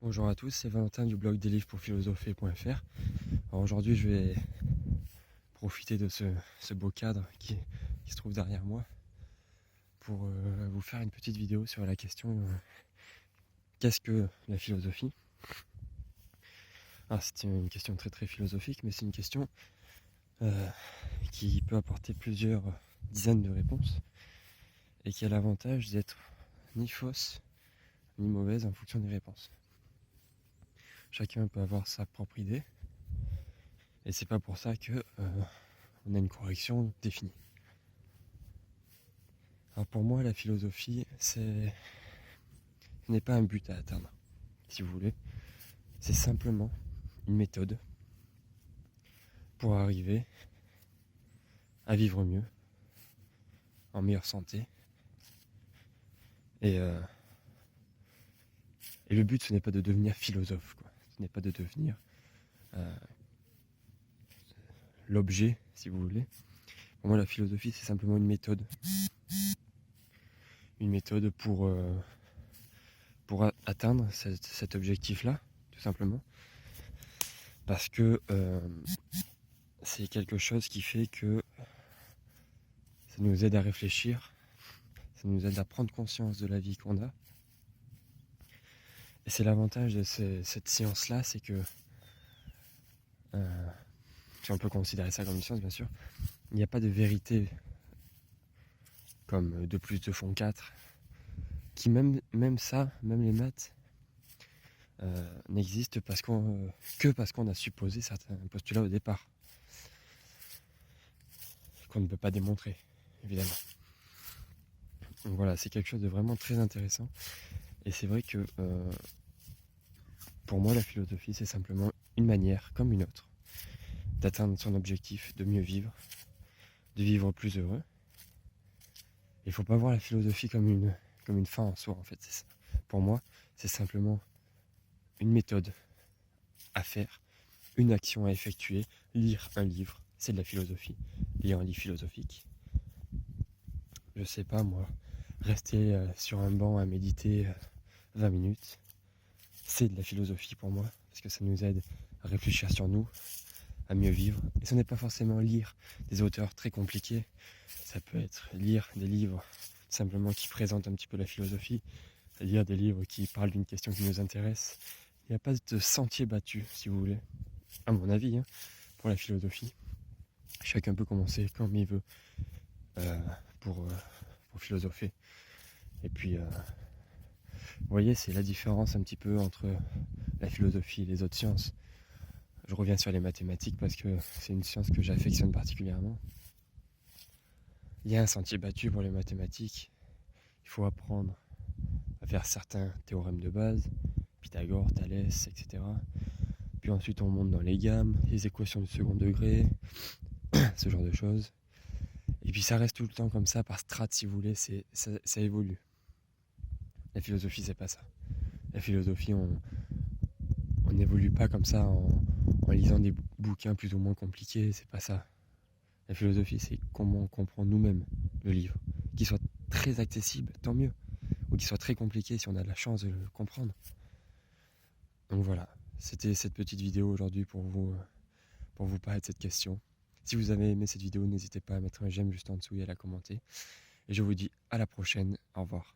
Bonjour à tous, c'est Valentin du blog des livres pour philosopher.fr. Alors aujourd'hui je vais profiter de ce beau cadre qui se trouve derrière moi pour vous faire une petite vidéo sur la question qu'est-ce que la philosophie. Alors c'est une question très très philosophique, mais c'est une question qui peut apporter plusieurs dizaines de réponses et qui a l'avantage d'être ni fausse ni mauvaise en fonction des réponses. Chacun peut avoir sa propre idée et c'est pas pour ça que on a une correction définie. Alors pour moi, la philosophie, ce n'est pas un but à atteindre, si vous voulez. C'est simplement une méthode pour arriver à vivre mieux, en meilleure santé. Et le but, ce n'est pas de devenir philosophe, quoi. Ce n'est pas de devenir l'objet, si vous voulez. Pour moi, la philosophie, c'est simplement une méthode. Une méthode pour atteindre cet objectif-là, tout simplement. Parce que c'est quelque chose qui fait que ça nous aide à réfléchir, ça nous aide à prendre conscience de la vie qu'on a. Et c'est l'avantage de cette science-là, c'est que, si on peut considérer ça comme une science bien sûr, il n'y a pas de vérité comme 2 plus 2 font 4, qui même ça, même les maths, n'existent que parce qu'on a supposé certains postulats au départ, qu'on ne peut pas démontrer, évidemment. Donc voilà, c'est quelque chose de vraiment très intéressant. Et c'est vrai que pour moi, la philosophie, c'est simplement une manière, comme une autre, d'atteindre son objectif, de mieux vivre, de vivre plus heureux. Il ne faut pas voir la philosophie comme une fin en soi, en fait. C'est ça. Pour moi, c'est simplement une méthode à faire, une action à effectuer. Lire un livre, c'est de la philosophie. Lire un livre philosophique. Je sais pas, moi, rester sur un banc à méditer 20 minutes, c'est de la philosophie pour moi, parce que ça nous aide à réfléchir sur nous, à mieux vivre. Et ce n'est pas forcément lire des auteurs très compliqués, ça peut être lire des livres simplement qui présentent un petit peu la philosophie, lire des livres qui parlent d'une question qui nous intéresse. Il n'y a pas de sentier battu, si vous voulez, à mon avis, pour la philosophie. Chacun peut commencer comme il veut pour philosopher. Et puis, vous voyez, c'est la différence un petit peu entre la philosophie et les autres sciences. Je reviens sur les mathématiques parce que c'est une science que j'affectionne particulièrement. Il y a un sentier battu pour les mathématiques. Il faut apprendre à faire certains théorèmes de base, Pythagore, Thalès, etc. Puis ensuite on monte dans les gammes, les équations du second degré, ce genre de choses. Et puis ça reste tout le temps comme ça, par strates si vous voulez, ça évolue. La philosophie, c'est pas ça. La philosophie, on n'évolue pas comme ça en lisant des bouquins plus ou moins compliqués, c'est pas ça. La philosophie, c'est comment on comprend nous-mêmes le livre. Qu'il soit très accessible, tant mieux. Ou qu'il soit très compliqué si on a de la chance de le comprendre. Donc voilà, c'était cette petite vidéo aujourd'hui pour vous parler de cette question. Si vous avez aimé cette vidéo, n'hésitez pas à mettre un j'aime juste en dessous et à la commenter. Et je vous dis à la prochaine, au revoir.